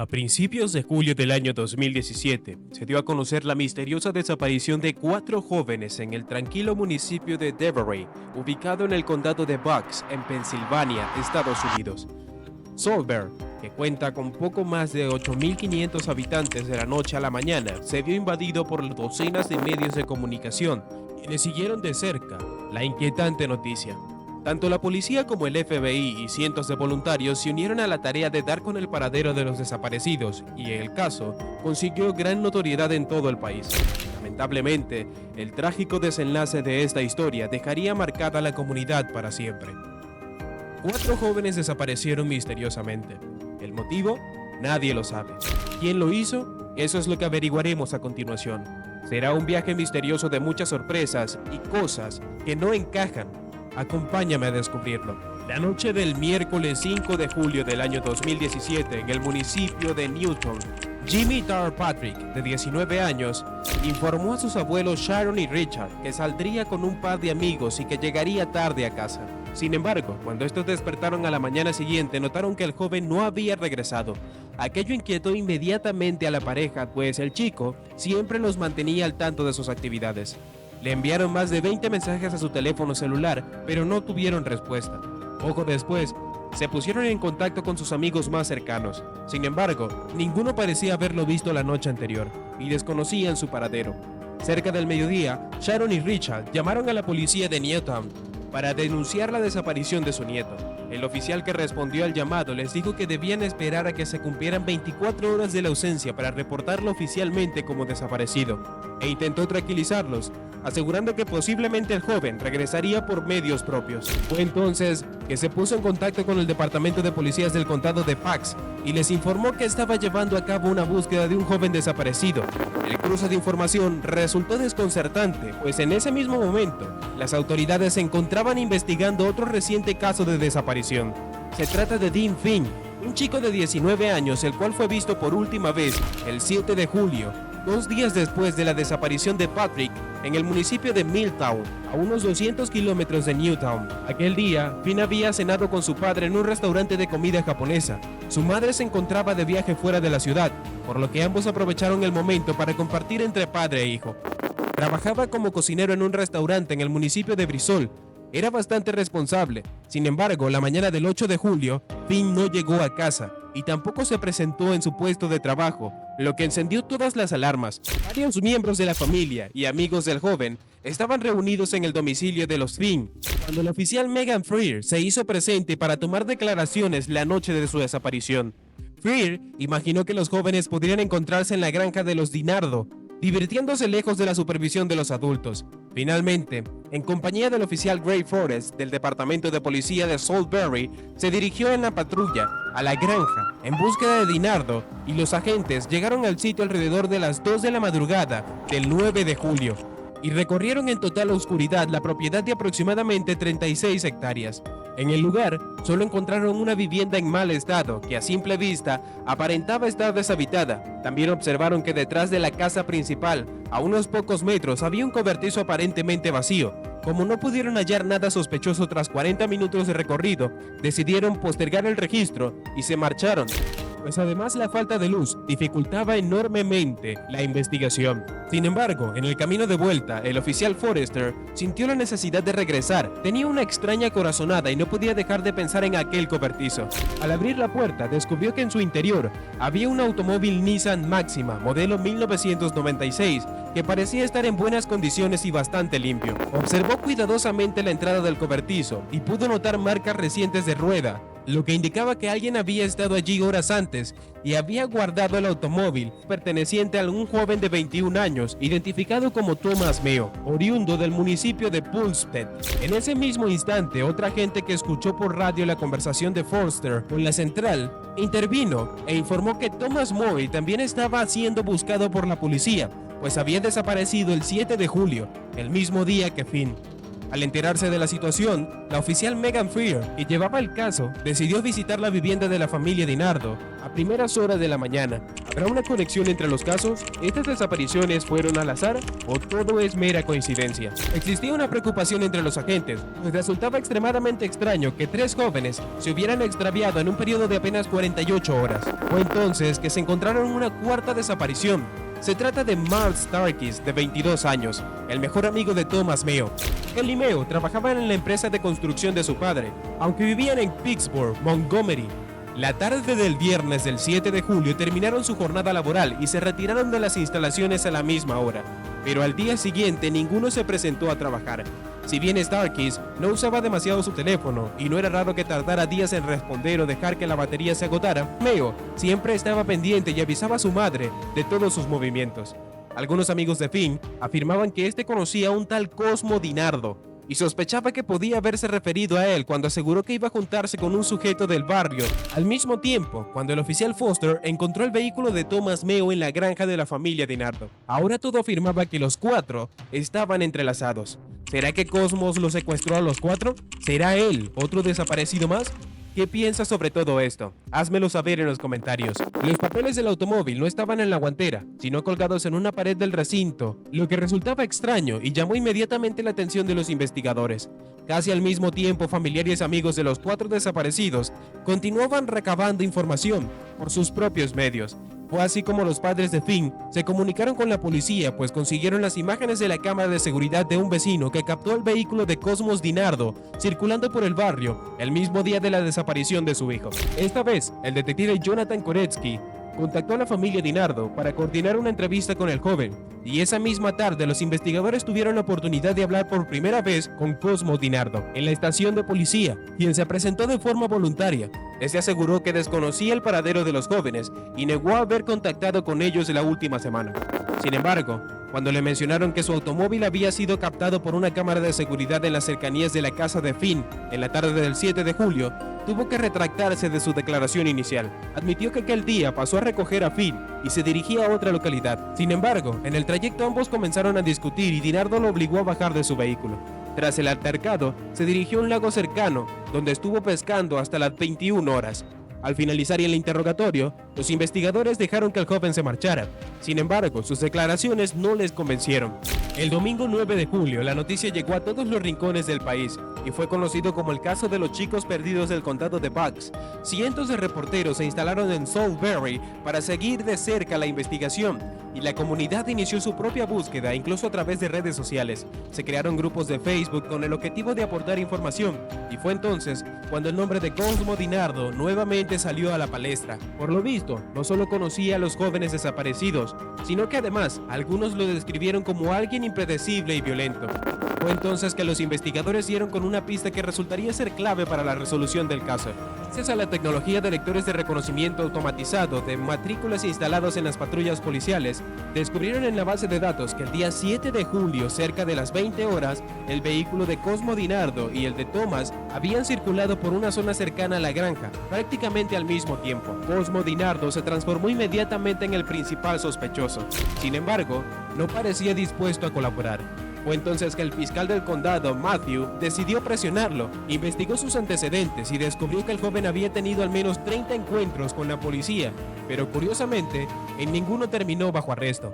A principios de julio del año 2017, se dio a conocer la misteriosa desaparición de 4 jóvenes en el tranquilo municipio de Delray, ubicado en el condado de Bucks, en Pensilvania, Estados Unidos. Solberg, que cuenta con poco más de 8.500 habitantes de la noche a la mañana, se vio invadido por docenas de medios de comunicación, quienes siguieron de cerca la inquietante noticia. Tanto la policía como el FBI y cientos de voluntarios se unieron a la tarea de dar con el paradero de los desaparecidos y el caso consiguió gran notoriedad en todo el país. Lamentablemente, el trágico desenlace de esta historia dejaría marcada a la comunidad para siempre. 4 jóvenes desaparecieron misteriosamente. ¿El motivo? Nadie lo sabe. ¿Quién lo hizo? Eso es lo que averiguaremos a continuación. Será un viaje misterioso de muchas sorpresas y cosas que no encajan. Acompáñame a descubrirlo. La noche del miércoles 5 de julio del año 2017 en el municipio de Newton, Jimmy Dar Patrick, de 19 años, informó a sus abuelos Sharon y Richard que saldría con un par de amigos y que llegaría tarde a casa. Sin embargo, cuando estos despertaron a la mañana siguiente, notaron que el joven no había regresado. Aquello inquietó inmediatamente a la pareja, pues el chico siempre los mantenía al tanto de sus actividades. Le enviaron más de 20 mensajes a su teléfono celular, pero no tuvieron respuesta. Poco después, se pusieron en contacto con sus amigos más cercanos. Sin embargo, ninguno parecía haberlo visto la noche anterior, y desconocían su paradero. Cerca del mediodía, Sharon y Richard llamaron a la policía de Newtown para denunciar la desaparición de su nieto. El oficial que respondió al llamado les dijo que debían esperar a que se cumplieran 24 horas de la ausencia para reportarlo oficialmente como desaparecido, e intentó tranquilizarlos, asegurando que posiblemente el joven regresaría por medios propios. Fue entonces que se puso en contacto con el departamento de policías del condado de Bucks y les informó que estaba llevando a cabo una búsqueda de un joven desaparecido. El cruce de información resultó desconcertante, pues en ese mismo momento, las autoridades se encontraban investigando otro reciente caso de desaparición. Se trata de Dean Finn, un chico de 19 años, el cual fue visto por última vez el 7 de julio, 2 días después de la desaparición de Patrick, en el municipio de Milltown, a unos 200 kilómetros de Newtown. Aquel día, Finn había cenado con su padre en un restaurante de comida japonesa. Su madre se encontraba de viaje fuera de la ciudad, por lo que ambos aprovecharon el momento para compartir entre padre e hijo. Trabajaba como cocinero en un restaurante en el municipio de Bristol. Era bastante responsable. Sin embargo, la mañana del 8 de julio, Finn no llegó a casa y tampoco se presentó en su puesto de trabajo, lo que encendió todas las alarmas. Varios miembros de la familia y amigos del joven estaban reunidos en el domicilio de los Finn, cuando el oficial Megan Freer se hizo presente para tomar declaraciones la noche de su desaparición. Freer imaginó que los jóvenes podrían encontrarse en la granja de los DiNardo, divirtiéndose lejos de la supervisión de los adultos. Finalmente, en compañía del oficial Gray Forrest del departamento de policía de Salisbury, se dirigió en la patrulla a la granja en búsqueda de DiNardo, y los agentes llegaron al sitio alrededor de las 2 de la madrugada del 9 de julio y recorrieron en total oscuridad la propiedad de aproximadamente 36 hectáreas. En el lugar solo encontraron una vivienda en mal estado que a simple vista aparentaba estar deshabitada. También observaron que detrás de la casa principal, a unos pocos metros, había un cobertizo aparentemente vacío. Como no pudieron hallar nada sospechoso tras 40 minutos de recorrido, decidieron postergar el registro y se marcharon, pues además la falta de luz dificultaba enormemente la investigación. Sin embargo, en el camino de vuelta, el oficial Forrester sintió la necesidad de regresar. Tenía una extraña corazonada y no podía dejar de pensar en aquel cobertizo. Al abrir la puerta, descubrió que en su interior había un automóvil Nissan Maxima, modelo 1996, que parecía estar en buenas condiciones y bastante limpio. Observó cuidadosamente la entrada del cobertizo y pudo notar marcas recientes de rueda, lo que indicaba que alguien había estado allí horas antes y había guardado el automóvil, perteneciente a un joven de 21 años, identificado como Thomas Meo, oriundo del municipio de Pulstead. En ese mismo instante, otra agente que escuchó por radio la conversación de Forster con la central, intervino e informó que Thomas Moy también estaba siendo buscado por la policía, pues había desaparecido el 7 de julio, el mismo día que Finn. Al enterarse de la situación, la oficial Megan Freer, que llevaba el caso, decidió visitar la vivienda de la familia DiNardo a primeras horas de la mañana. ¿Habrá una conexión entre los casos? ¿Estas desapariciones fueron al azar o todo es mera coincidencia? Existía una preocupación entre los agentes, pues resultaba extremadamente extraño que 3 jóvenes se hubieran extraviado en un periodo de apenas 48 horas. Fue entonces que se encontraron una cuarta desaparición. Se trata de Mark Starkis, de 22 años, el mejor amigo de Thomas Meo. Él y Meo trabajaban en la empresa de construcción de su padre, aunque vivían en Pittsburgh, Montgomery. La tarde del viernes del 7 de julio terminaron su jornada laboral y se retiraron de las instalaciones a la misma hora, pero al día siguiente ninguno se presentó a trabajar. Si bien Starkis no usaba demasiado su teléfono y no era raro que tardara días en responder o dejar que la batería se agotara, Meo siempre estaba pendiente y avisaba a su madre de todos sus movimientos. Algunos amigos de Finn afirmaban que este conocía a un tal Cosmo DiNardo y sospechaba que podía haberse referido a él cuando aseguró que iba a juntarse con un sujeto del barrio. Al mismo tiempo, cuando el oficial Foster encontró el vehículo de Thomas Meo en la granja de la familia DiNardo. Ahora todo afirmaba que los 4 estaban entrelazados. ¿Será que Cosmos lo secuestró a los 4? ¿Será él otro desaparecido más? ¿Qué piensas sobre todo esto? Házmelo saber en los comentarios. Los papeles del automóvil no estaban en la guantera, sino colgados en una pared del recinto, lo que resultaba extraño y llamó inmediatamente la atención de los investigadores. Casi al mismo tiempo, familiares y amigos de los 4 desaparecidos continuaban recabando información por sus propios medios. Fue así como los padres de Finn se comunicaron con la policía, pues consiguieron las imágenes de la cámara de seguridad de un vecino que captó el vehículo de Cosmos DiNardo circulando por el barrio el mismo día de la desaparición de su hijo. Esta vez, el detective Jonathan Koretsky contactó a la familia DiNardo para coordinar una entrevista con el joven, y esa misma tarde los investigadores tuvieron la oportunidad de hablar por primera vez con Cosmo DiNardo en la estación de policía, quien se presentó de forma voluntaria. Este aseguró que desconocía el paradero de los jóvenes y negó haber contactado con ellos la última semana. Sin embargo, cuando le mencionaron que su automóvil había sido captado por una cámara de seguridad en las cercanías de la casa de Finn en la tarde del 7 de julio, tuvo que retractarse de su declaración inicial. Admitió que aquel día pasó a recoger a Finn y se dirigía a otra localidad. Sin embargo, en el trayecto ambos comenzaron a discutir y DiNardo lo obligó a bajar de su vehículo. Tras el altercado, se dirigió a un lago cercano, donde estuvo pescando hasta las 21 horas. Al finalizar el interrogatorio, los investigadores dejaron que el joven se marchara. Sin embargo, sus declaraciones no les convencieron. El domingo 9 de julio, la noticia llegó a todos los rincones del país y fue conocido como el caso de los chicos perdidos del condado de Bucks. Cientos de reporteros se instalaron en Salisbury para seguir de cerca la investigación, y la comunidad inició su propia búsqueda, incluso a través de redes sociales. Se crearon grupos de Facebook con el objetivo de aportar información, y fue entonces cuando el nombre de Cosmo DiNardo nuevamente salió a la palestra. Por lo visto, no solo conocía a los jóvenes desaparecidos, sino que además algunos lo describieron como alguien impredecible y violento. Fue entonces que los investigadores dieron con una pista que resultaría ser clave para la resolución del caso. Gracias a la tecnología de lectores de reconocimiento automatizado de matrículas instalados en las patrullas policiales, descubrieron en la base de datos que el día 7 de julio, cerca de las 20 horas, el vehículo de Cosmo DiNardo y el de Thomas habían circulado por una zona cercana a la granja, prácticamente al mismo tiempo. Cosmo DiNardo se transformó inmediatamente en el principal sospechoso. Sin embargo, no parecía dispuesto a colaborar. Fue entonces que el fiscal del condado, Matthew, decidió presionarlo, investigó sus antecedentes y descubrió que el joven había tenido al menos 30 encuentros con la policía, pero curiosamente, en ninguno terminó bajo arresto.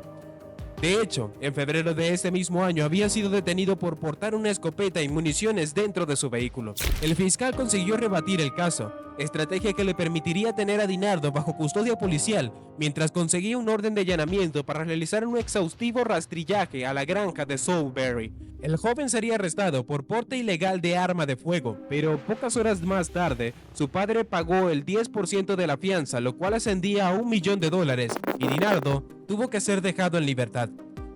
De hecho, en febrero de ese mismo año había sido detenido por portar una escopeta y municiones dentro de su vehículo. El fiscal consiguió rebatir el caso, estrategia que le permitiría tener a DiNardo bajo custodia policial mientras conseguía un orden de allanamiento para realizar un exhaustivo rastrillaje a la granja de Salisbury. El joven sería arrestado por porte ilegal de arma de fuego, pero pocas horas más tarde, su padre pagó el 10% de la fianza, lo cual ascendía a $1 millón, y DiNardo tuvo que ser dejado en libertad.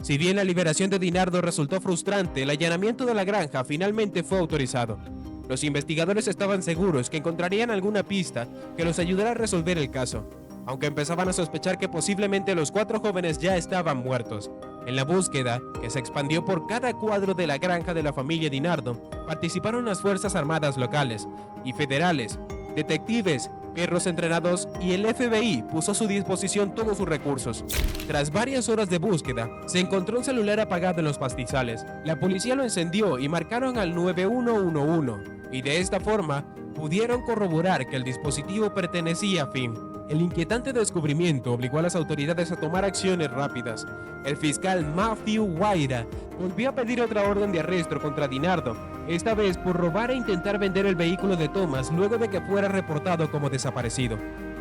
Si bien la liberación de DiNardo resultó frustrante, el allanamiento de la granja finalmente fue autorizado. Los investigadores estaban seguros que encontrarían alguna pista que los ayudara a resolver el caso, aunque empezaban a sospechar que posiblemente los 4 jóvenes ya estaban muertos. En la búsqueda, que se expandió por cada cuadro de la granja de la familia DiNardo, participaron las fuerzas armadas locales y federales, detectives, perros entrenados y el FBI puso a su disposición todos sus recursos. Tras varias horas de búsqueda, se encontró un celular apagado en los pastizales. La policía lo encendió y marcaron al 9111, y de esta forma pudieron corroborar que el dispositivo pertenecía a Finn. El inquietante descubrimiento obligó a las autoridades a tomar acciones rápidas. El fiscal Matthew Guaira volvió a pedir otra orden de arresto contra DiNardo, esta vez por robar e intentar vender el vehículo de Thomas luego de que fuera reportado como desaparecido.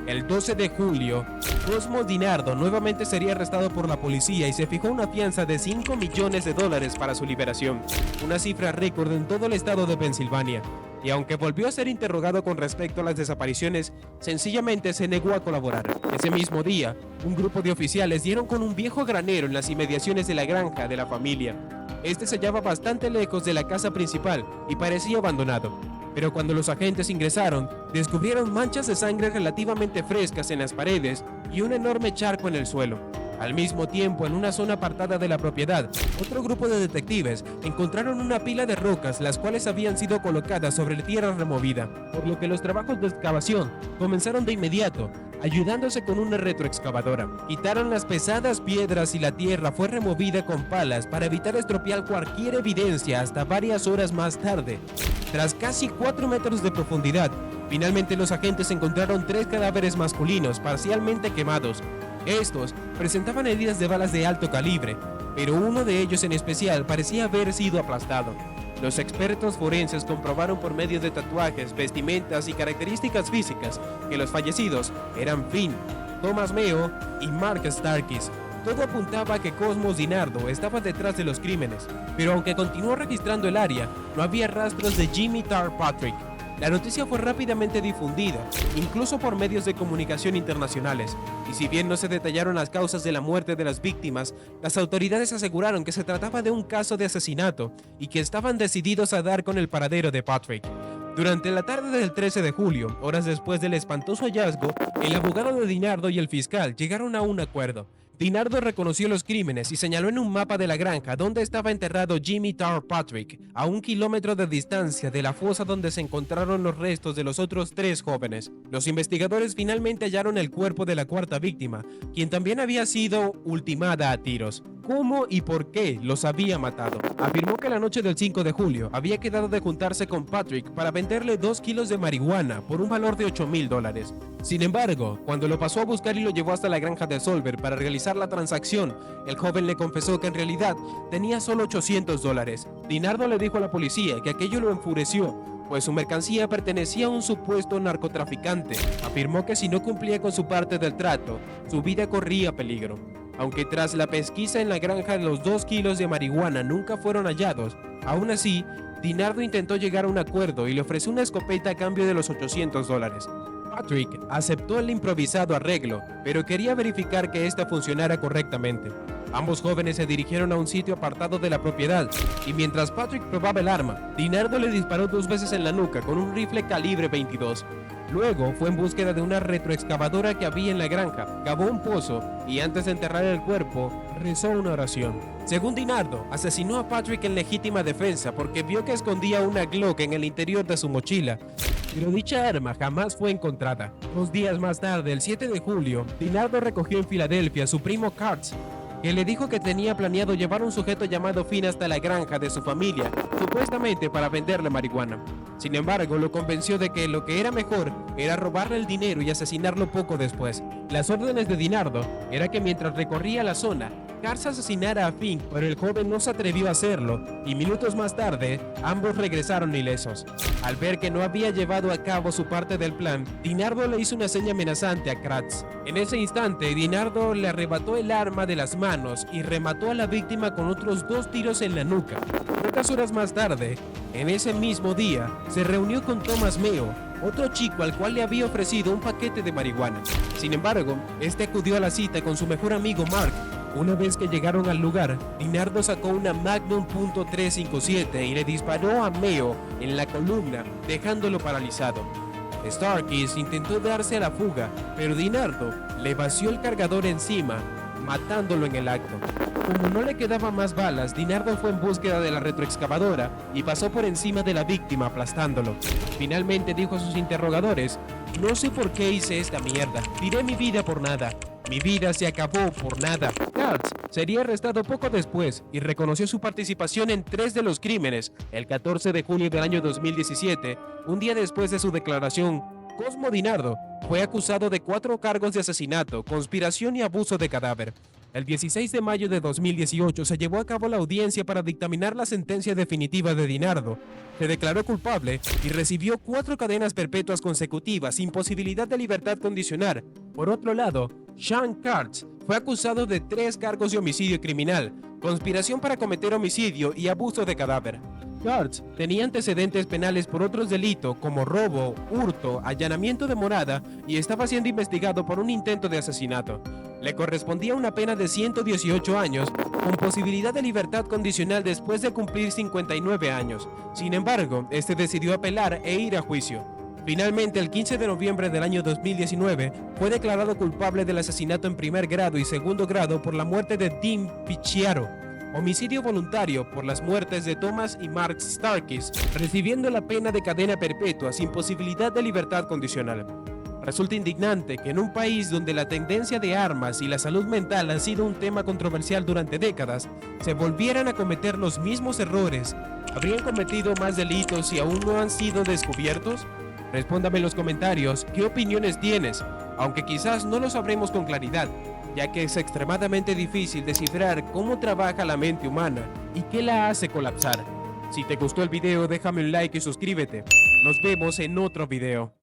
El 12 de julio, Cosmo DiNardo nuevamente sería arrestado por la policía y se fijó una fianza de $5 millones para su liberación, una cifra récord en todo el estado de Pensilvania. Y aunque volvió a ser interrogado con respecto a las desapariciones, sencillamente se negó a colaborar. Ese mismo día, un grupo de oficiales dieron con un viejo granero en las inmediaciones de la granja de la familia. Este se hallaba bastante lejos de la casa principal y parecía abandonado. Pero cuando los agentes ingresaron, descubrieron manchas de sangre relativamente frescas en las paredes y un enorme charco en el suelo. Al mismo tiempo, en una zona apartada de la propiedad, otro grupo de detectives encontraron una pila de rocas, las cuales habían sido colocadas sobre tierra removida, por lo que los trabajos de excavación comenzaron de inmediato, ayudándose con una retroexcavadora. Quitaron las pesadas piedras y la tierra fue removida con palas para evitar estropear cualquier evidencia hasta varias horas más tarde. Tras casi 4 metros de profundidad, finalmente los agentes encontraron 3 cadáveres masculinos parcialmente quemados. Estos presentaban heridas de balas de alto calibre, pero uno de ellos en especial parecía haber sido aplastado. Los expertos forenses comprobaron por medio de tatuajes, vestimentas y características físicas que los fallecidos eran Finn, Thomas Meo y Mark Starkis. Todo apuntaba a que Cosmo DiNardo estaba detrás de los crímenes, pero aunque continuó registrando el área, no había rastros de Jimmy Tarr Patrick. La noticia fue rápidamente difundida, incluso por medios de comunicación internacionales, y si bien no se detallaron las causas de la muerte de las víctimas, las autoridades aseguraron que se trataba de un caso de asesinato y que estaban decididos a dar con el paradero de Patrick. Durante la tarde del 13 de julio, horas después del espantoso hallazgo, el abogado de DiNardo y el fiscal llegaron a un acuerdo. DiNardo reconoció los crímenes y señaló en un mapa de la granja donde estaba enterrado Jimmy Tarr Patrick, a 1 kilómetro de distancia de la fosa donde se encontraron los restos de los otros 3 jóvenes. Los investigadores finalmente hallaron el cuerpo de la cuarta víctima, quien también había sido ultimada a tiros. ¿Cómo y por qué los había matado? Afirmó que la noche del 5 de julio había quedado de juntarse con Patrick para venderle 2 kilos de marihuana por un valor de $8,000. Sin embargo, cuando lo pasó a buscar y lo llevó hasta la granja de Solver para realizar la transacción, el joven le confesó que en realidad tenía solo $800. DiNardo le dijo a la policía que aquello lo enfureció, pues su mercancía pertenecía a un supuesto narcotraficante. Afirmó que si no cumplía con su parte del trato, su vida corría peligro. Aunque tras la pesquisa en la granja los 2 kilos de marihuana nunca fueron hallados, aún así, DiNardo intentó llegar a un acuerdo y le ofreció una escopeta a cambio de los $800. Patrick aceptó el improvisado arreglo, pero quería verificar que ésta funcionara correctamente. Ambos jóvenes se dirigieron a un sitio apartado de la propiedad, y mientras Patrick probaba el arma, DiNardo le disparó 2 veces en la nuca con un rifle calibre 22. Luego fue en búsqueda de una retroexcavadora que había en la granja, cavó un pozo y antes de enterrar el cuerpo, rezó una oración. Según DiNardo, asesinó a Patrick en legítima defensa porque vio que escondía una Glock en el interior de su mochila, pero dicha arma jamás fue encontrada. 2 días más tarde, el 7 de julio, DiNardo recogió en Filadelfia a su primo Kurtz, que le dijo que tenía planeado llevar a un sujeto llamado Finn hasta la granja de su familia, supuestamente para venderle marihuana. Sin embargo, lo convenció de que lo que era mejor era robarle el dinero y asesinarlo poco después. Las órdenes de DiNardo era que mientras recorría la zona, Kurtz asesinara a Finn, pero el joven no se atrevió a hacerlo, y minutos más tarde, ambos regresaron ilesos. Al ver que no había llevado a cabo su parte del plan, DiNardo le hizo una seña amenazante a Kurtz. En ese instante, DiNardo le arrebató el arma de las manos y remató a la víctima con otros 2 tiros en la nuca. Pocas horas más tarde, en ese mismo día, se reunió con Thomas Meo, otro chico al cual le había ofrecido un paquete de marihuana. Sin embargo, este acudió a la cita con su mejor amigo Mark. Una vez que llegaron al lugar, DiNardo sacó una Magnum .357 y le disparó a Meo en la columna, dejándolo paralizado. Starkis intentó darse a la fuga, pero DiNardo le vació el cargador encima, matándolo en el acto. Como no le quedaban más balas, DiNardo fue en búsqueda de la retroexcavadora y pasó por encima de la víctima aplastándolo. Finalmente dijo a sus interrogadores: "No sé por qué hice esta mierda, tiré mi vida por nada. Mi vida se acabó por nada". Kurtz sería arrestado poco después y reconoció su participación en 3 de los crímenes el 14 de junio del año 2017, un día después de su declaración Cosmo DiNardo fue acusado de 4 cargos de asesinato, conspiración y abuso de cadáver. El 16 de mayo de 2018 se llevó a cabo la audiencia para dictaminar la sentencia definitiva de DiNardo. Se declaró culpable y recibió 4 cadenas perpetuas consecutivas sin posibilidad de libertad condicional. Por otro lado, Sean Kurtz fue acusado de 3 cargos de homicidio criminal, conspiración para cometer homicidio y abuso de cadáver. Kurtz tenía antecedentes penales por otros delitos como robo, hurto, allanamiento de morada y estaba siendo investigado por un intento de asesinato. Le correspondía una pena de 118 años, con posibilidad de libertad condicional después de cumplir 59 años. Sin embargo, este decidió apelar e ir a juicio. Finalmente, el 15 de noviembre del año 2019, fue declarado culpable del asesinato en primer grado y segundo grado por la muerte de Dean Picciaro, homicidio voluntario por las muertes de Thomas y Mark Starkis, recibiendo la pena de cadena perpetua sin posibilidad de libertad condicional. Resulta indignante que en un país donde la tendencia de armas y la salud mental han sido un tema controversial durante décadas, se volvieran a cometer los mismos errores. ¿Habrían cometido más delitos y aún no han sido descubiertos? Respóndame en los comentarios qué opiniones tienes, aunque quizás no lo sabremos con claridad, ya que es extremadamente difícil descifrar cómo trabaja la mente humana y qué la hace colapsar. Si te gustó el video, déjame un like y suscríbete. Nos vemos en otro video.